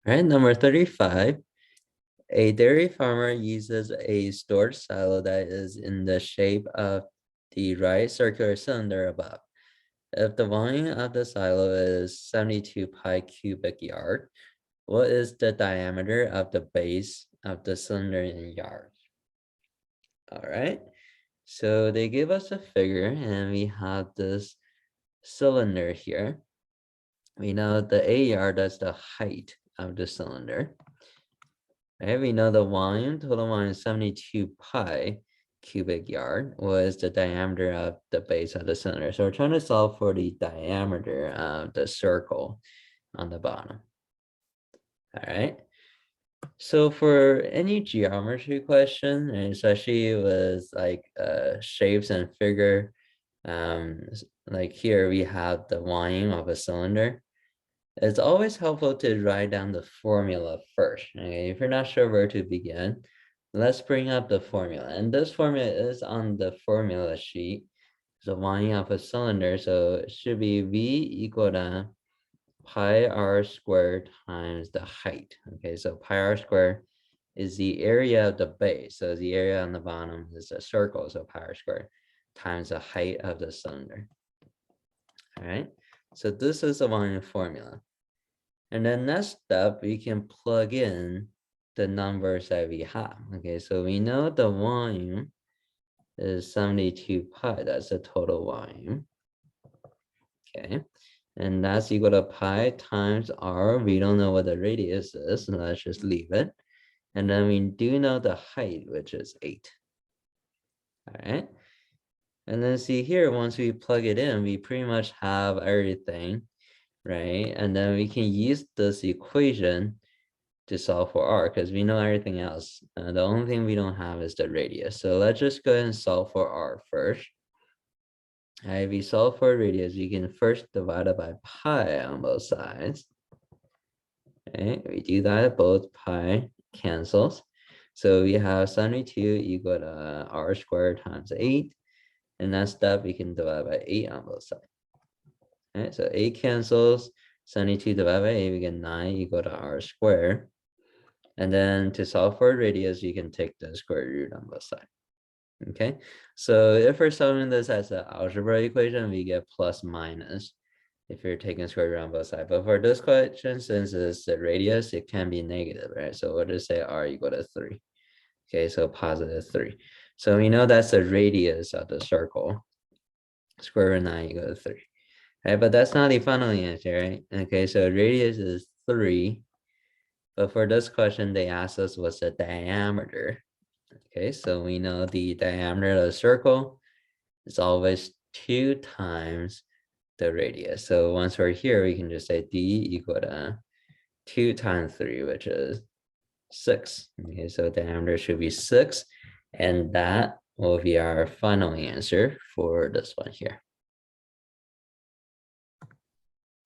All right, number 35. A dairy farmer uses a storage silo that is in the shape of the right circular cylinder above. If the volume of the silo is 72 pi cubic yard, what is the diameter of the base of the cylinder in yards? All right, so they give us a figure and we have this cylinder here. We know the A yard, that's the height of the cylinder. Right, we know the volume, total volume is 72 pi cubic yard was the diameter of the base of the cylinder. So we're trying to solve for the diameter of the circle on the bottom. All right. So for any geometry question, and especially with like shapes and figure, like here we have the volume of a cylinder. It's always helpful to write down the formula first. Okay, if you're not sure where to begin, let's bring up the formula. And this formula is on the formula sheet. So volume of a cylinder, so it should be V equal to pi r squared times the height. Okay, so pi r squared is the area of the base. So the area on the bottom is a circle, so pi r squared times the height of the cylinder. All right, so this is the volume formula. And then next step, we can plug in the numbers that we have. Okay, so we know the volume is 72 pi, that's the total volume. Okay, and that's equal to pi times r. We don't know what the radius is, so let's just leave it. And then we do know the height, which is 8. All right, and then see here, once we plug it in, we pretty much have everything, right? And then we can use this equation to solve for r, because we know everything else. The only thing we don't have is the radius. So let's just go ahead and solve for r first. All right, if we solve for radius, we can first divide it by pi on both sides. Okay, we do that, both pi cancels. So we have 72 equal to r squared times 8. And that step we can divide by 8 on both sides. All right, so 8 cancels, 72 divided by 8, we get 9 equal to r squared. And then to solve for radius, you can take the square root on both sides. Okay, so if we're solving this as an algebra equation, we get plus minus if you're taking square root on both sides. But for this question, since it's the radius, it can be negative, right? So we'll just say r equal to 3. Okay, so positive 3. So we know that's the radius of the circle. Square root 9 equal to 3. Right, but that's not the final answer, right? Okay, so radius is 3. But for this question, they asked us what's the diameter. Okay, so we know the diameter of the circle is always 2 times the radius. So once we're here, we can just say d equal to 2 times 3, which is 6. Okay, so diameter should be 6. And that will be our final answer for this one here.